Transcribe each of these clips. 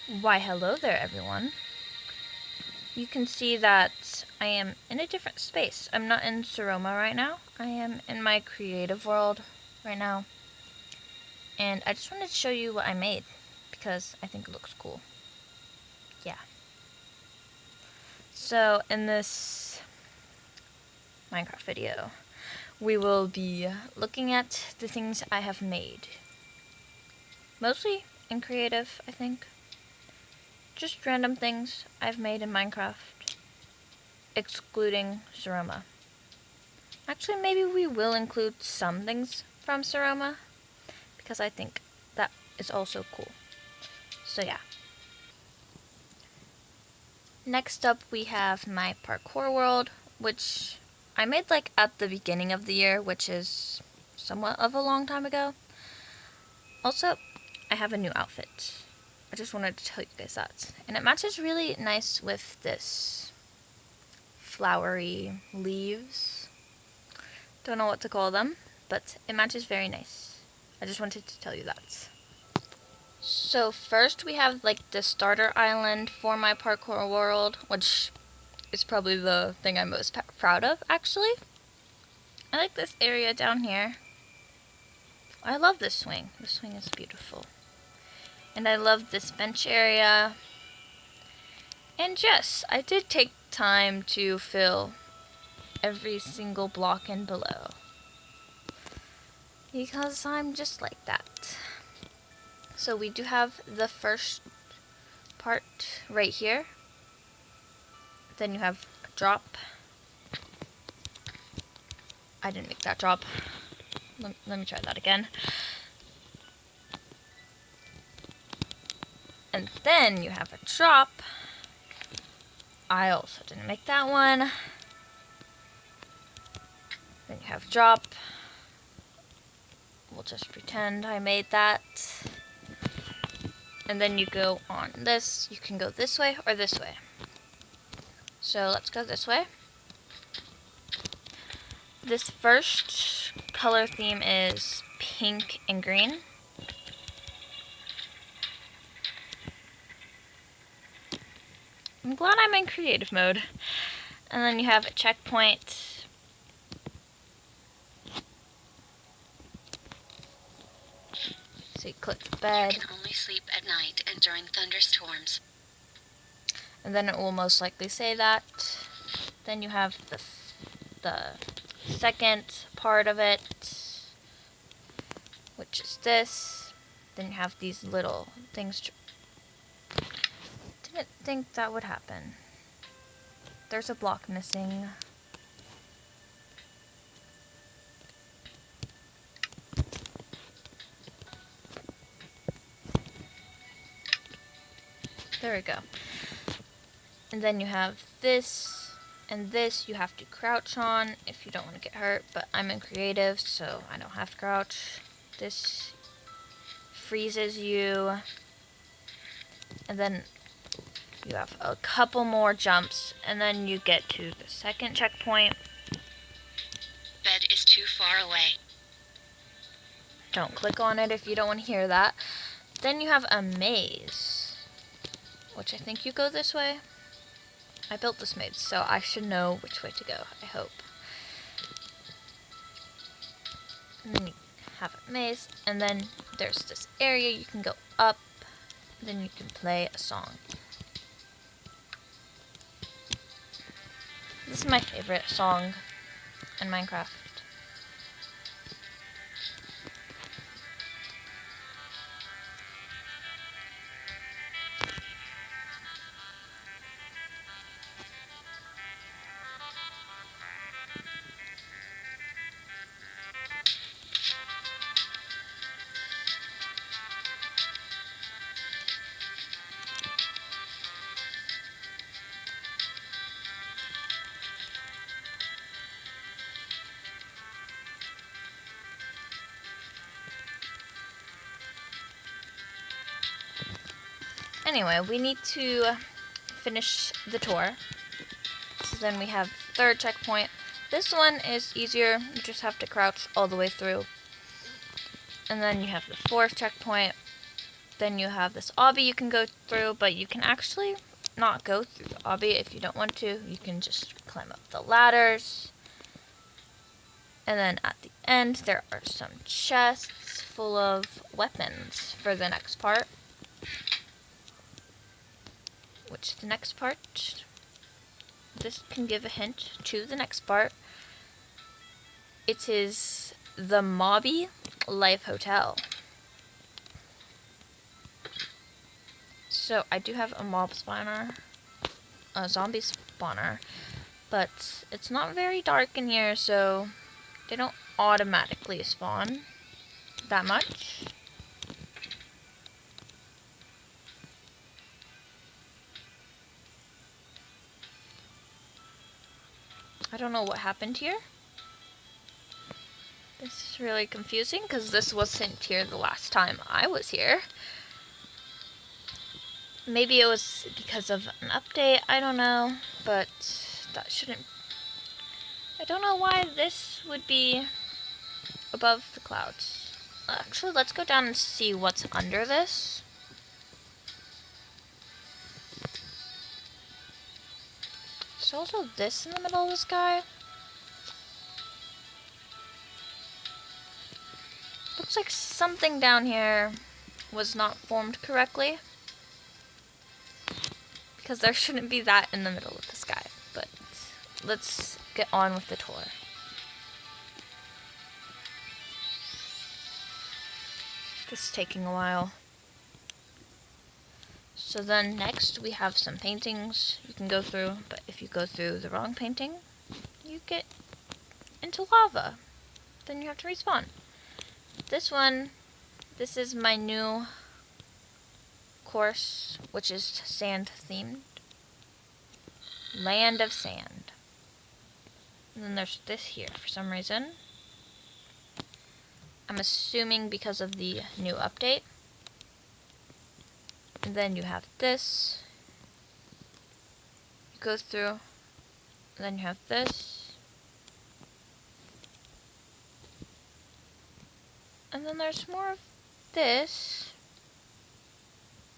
Why, hello there, everyone. You can see that I am in a different space. I'm not in Seroma right now. I am in my creative world right now. And I just wanted to show you what I made because I think it looks cool. Yeah. So, in this Minecraft video, we will be looking at the things I have made. Mostly in creative, I think. Just random things I've made in Minecraft, excluding Seroma. Actually, maybe we will include some things from Seroma, because I think that is also cool. So yeah. Next up we have my parkour world, which I made like at the beginning of the year, which is somewhat of a long time ago. Also, I have a new outfit. I just wanted to tell you guys that. And it matches really nice with this flowery leaves. Don't know what to call them, but it matches very nice. I just wanted to tell you that. So first we have like the starter island for my parkour world, which is probably the thing I'm most proud of, actually. I like this area down here. I love this swing. This swing is beautiful. And I love this bench area. And yes, I did take time to fill every single block in below, because I'm just like that. So we do have the first part right here. Then you have a drop. I didn't make that drop. Let me try that again. And then you have a drop. I also didn't make that one. Then you have drop. We'll just pretend I made that. And then you go on this. You can go this way or this way. So let's go this way. This first color theme is pink and green. I'm glad I'm in creative mode. And then you have a checkpoint. So you click the bed. You can only sleep at night and during thunderstorms. And then it will most likely say that. Then you have the second part of it, which is this. Then you have these little things. Didn't think that would happen. There's a block missing. There we go. And then you have this, and this you have to crouch on if you don't want to get hurt, but I'm in creative, so I don't have to crouch. This freezes you, and then you have a couple more jumps, and then you get to the second checkpoint. Bed is too far away. Don't click on it if you don't want to hear that. Then you have a maze, which I think you go this way. I built this maze, so I should know which way to go, I hope. And then you have a maze, and then there's this area you can go up, then you can play a song. This is my favorite song in Minecraft. Anyway, we need to finish the tour. So then we have third checkpoint. This one is easier. You just have to crouch all the way through. And then you have the fourth checkpoint. Then you have this obby you can go through, but you can actually not go through the obby if you don't want to. You can just climb up the ladders. And then at the end, there are some chests full of weapons for the next part. Which the next part, this can give a hint to the next part. It is the Mobby Life Hotel. So I do have a mob spawner, a zombie spawner, but it's not very dark in here, so they don't automatically spawn that much. I don't know what happened here. This is really confusing because this wasn't here the last time I was here. Maybe it was because of an update, I don't know, but that shouldn't... I don't know why this would be above the clouds. Actually, let's go down and see what's under this. There's also this in the middle of the sky. Looks like something down here was not formed correctly. Because there shouldn't be that in the middle of the sky. But let's get on with the tour. This is taking a while. So then next we have some paintings you can go through, but if you go through the wrong painting, you get into lava. Then you have to respawn. This one, this is my new course, which is sand themed. Land of Sand. And then there's this here for some reason. I'm assuming because of the new update. And then you have this. You go through. And then you have this. And then there's more of this,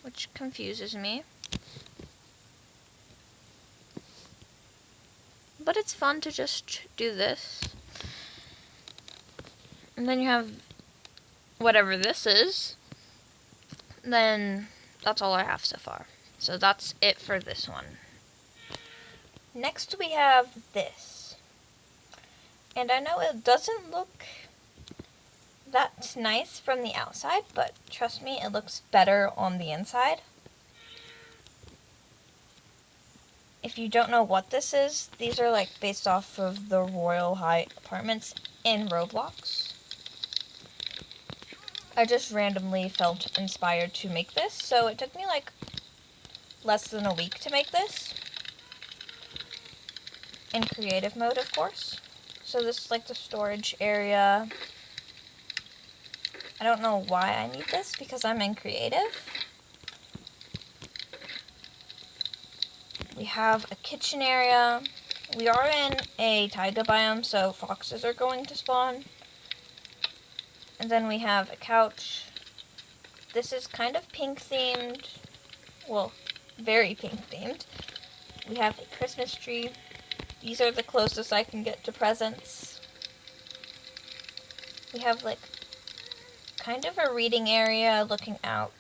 which confuses me. But it's fun to just do this. And then you have whatever this is. Then that's all I have so far. So that's it for this one. Next we have this. And I know it doesn't look that nice from the outside, but trust me, it looks better on the inside. If you don't know what this is, these are like based off of the Royal High apartments in Roblox. I just randomly felt inspired to make this, so it took me like less than a week to make this. In creative mode, of course. So this is like the storage area. I don't know why I need this because I'm in creative. We have a kitchen area. We are in a taiga biome, so foxes are going to spawn. And then we have a couch. This is kind of pink themed. Well, very pink themed. We have a Christmas tree. These are the closest I can get to presents. We have like kind of a reading area looking out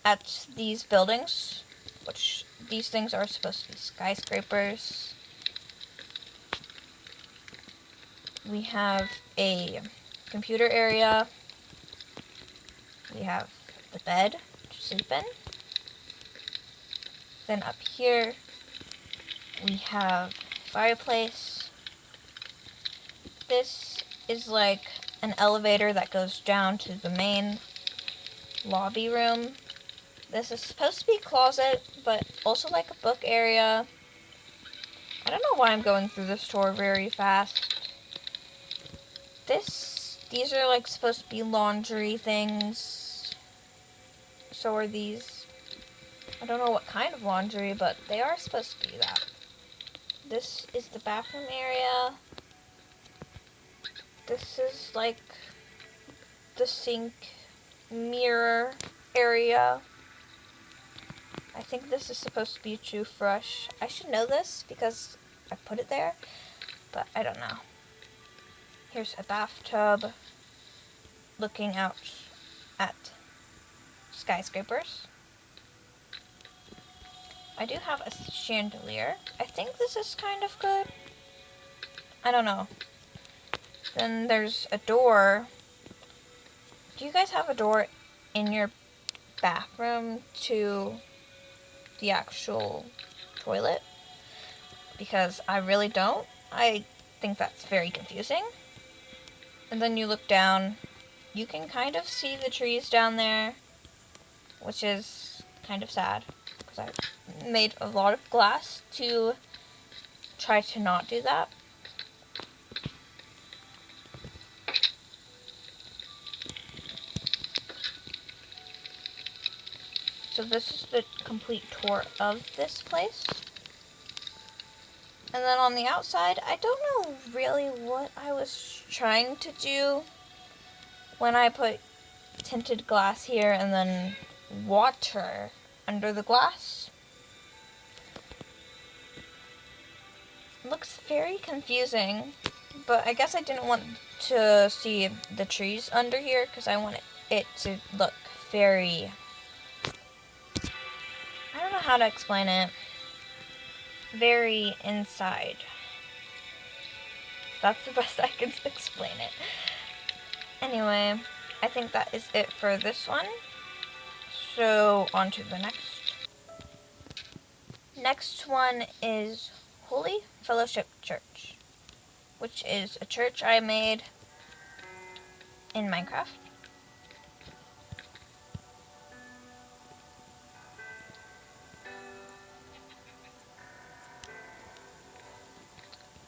at these buildings, which these things are supposed to be skyscrapers. We have a computer area. We have the bed to sleep in. Then up here we have fireplace. This is like an elevator that goes down to the main lobby room. This is supposed to be a closet, but also like a book area. I don't know why I'm going through this tour very fast. These are like supposed to be laundry things. So are these. I don't know what kind of laundry, but they are supposed to be that. This is the bathroom area. This is like the sink mirror area. I think this is supposed to be a toothbrush. I should know this because I put it there, but I don't know. Here's a bathtub looking out at skyscrapers. I do have a chandelier. I think this is kind of good. I don't know. Then there's a door. Do you guys have a door in your bathroom to the actual toilet? Because I really don't. I think that's very confusing. And then you look down, you can kind of see the trees down there, which is kind of sad because I made a lot of glass to try to not do that. So this is the complete tour of this place. And then on the outside, I don't know really what I was trying to do when I put tinted glass here and then water under the glass. It looks very confusing, but I guess I didn't want to see the trees under here because I wanted it to look very... I don't know how to explain it. Very inside. That's the best I can explain it. Anyway, I think that is it for this one. So, on to the next. Next one is Holy Fellowship Church, which is a church I made in Minecraft.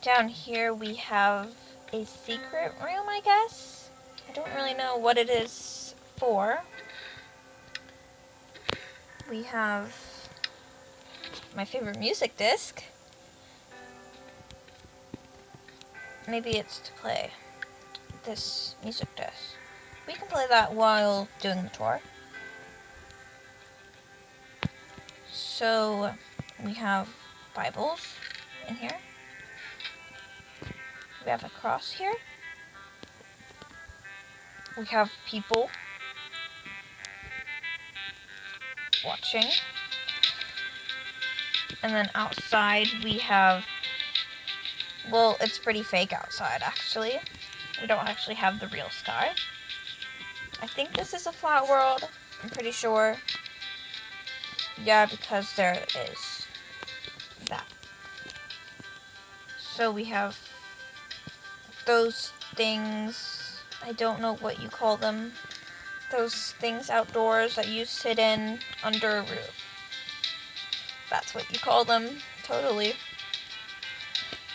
Down here we have a secret room, I guess. I don't really know what it is for. We have my favorite music disc. Maybe it's to play this music disc. We can play that while doing the tour. So we have Bibles in here. We have a cross here. We have people watching. And then outside we have, well, it's pretty fake outside actually. We don't actually have the real sky. I think this is a flat world, I'm pretty sure. Yeah, because there is that. So we have those things, I don't know what you call them. Those things outdoors that you sit in under a roof. That's what you call them, totally.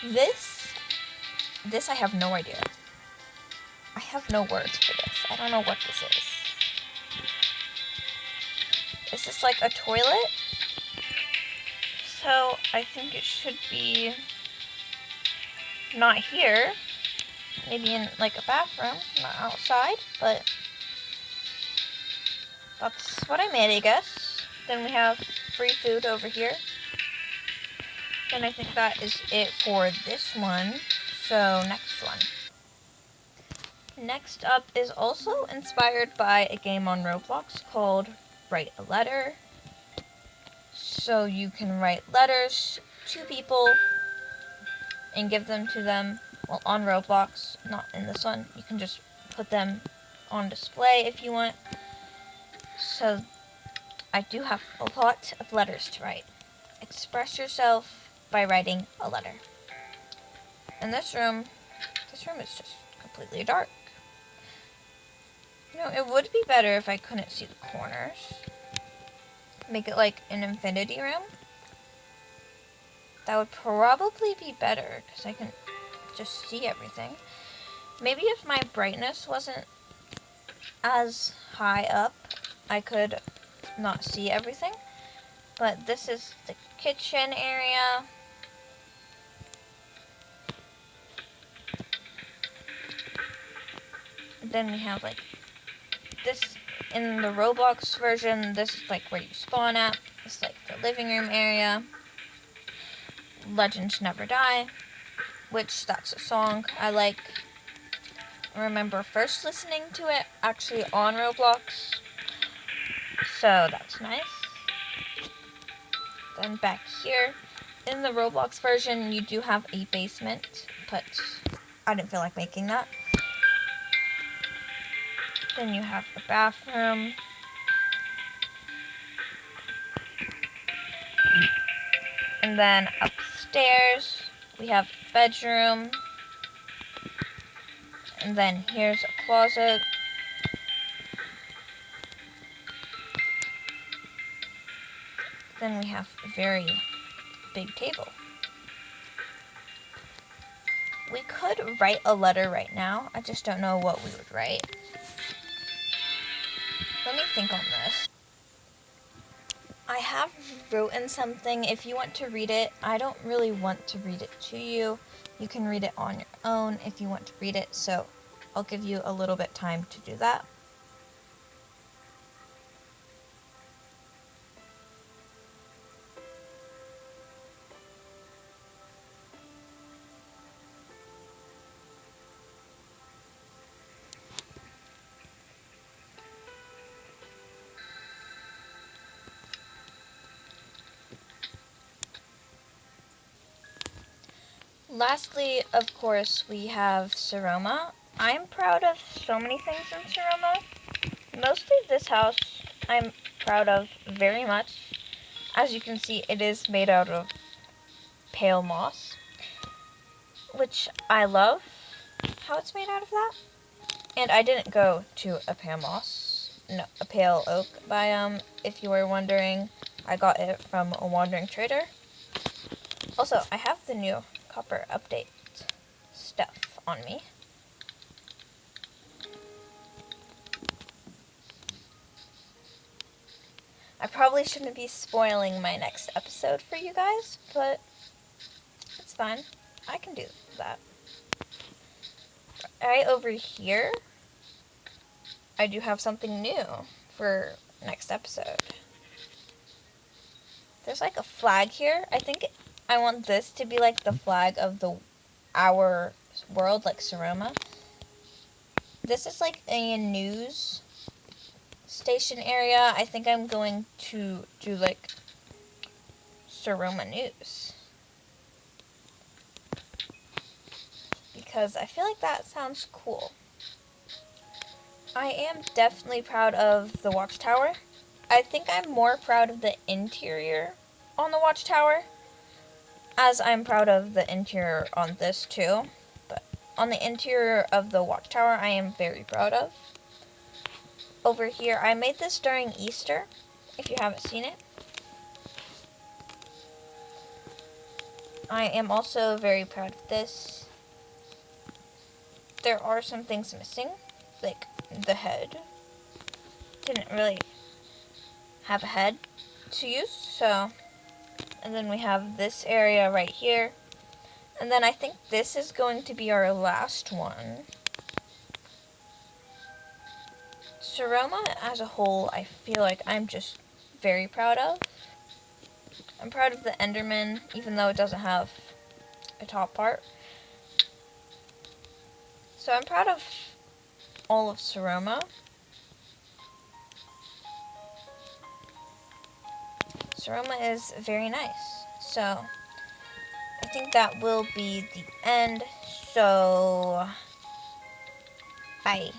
This I have no idea. I have no words for this. I don't know what this is. Is this like a toilet? So I think it should be not here. Maybe in like a bathroom, not outside, but that's what I made, I guess. Then we have free food over here. And I think that is it for this one. So next one. Next up is also inspired by a game on Roblox called Write a Letter. So you can write letters to people and give them to them, well, on Roblox, not in this one. You can just put them on display if you want. So I do have a lot of letters to write. Express yourself by writing a letter. And this room is just completely dark. You know, it would be better if I couldn't see the corners. Make it like an infinity room. That would probably be better because I can just see everything. Maybe if my brightness wasn't as high up, I could not see everything. But this is the kitchen area. Then we have like this in the Roblox version, this is like where you spawn at. It's like the living room area. Legends Never Die, which that's a song I like. I remember first listening to it actually on Roblox, so that's nice. Then back here, in the Roblox version, you do have a basement, but I didn't feel like making that. Then you have a bathroom. And then upstairs, we have a bedroom. And then here's a closet. Then we have a very big table. We could write a letter right now. I just don't know what we would write. Let me think on this. I have written something. If you want to read it, I don't really want to read it to you. You can read it on your own if you want to read it, so I'll give you a little bit time to do that. Lastly, of course, we have Seroma. I'm proud of so many things in Seroma. Mostly this house I'm proud of very much. As you can see, it is made out of pale moss, which I love how it's made out of that. And I didn't go to a pale oak biome, if you were wondering. I got it from a wandering trader. Also, I have the new copper update stuff on me. I probably shouldn't be spoiling my next episode for you guys, but it's fine. I can do that. Right over here, I do have something new for next episode. There's like a flag here. I think I want this to be like the flag of our world, like Seroma. This is like a news station area. I think I'm going to do like Seroma News, because I feel like that sounds cool. I am definitely proud of the watchtower. I think I'm more proud of the interior on the watchtower, as I'm proud of the interior on this too. But on the interior of the watchtower, I am very proud of. Over here, I made this during Easter, if you haven't seen it. I am also very proud of this. There are some things missing, like the head. Didn't really have a head to use, so. And then we have this area right here. And then I think this is going to be our last one. Seroma as a whole, I feel like I'm just very proud of. I'm proud of the Enderman, even though it doesn't have a top part. So I'm proud of all of Seroma. Seroma is very nice. So I think that will be the end. So bye.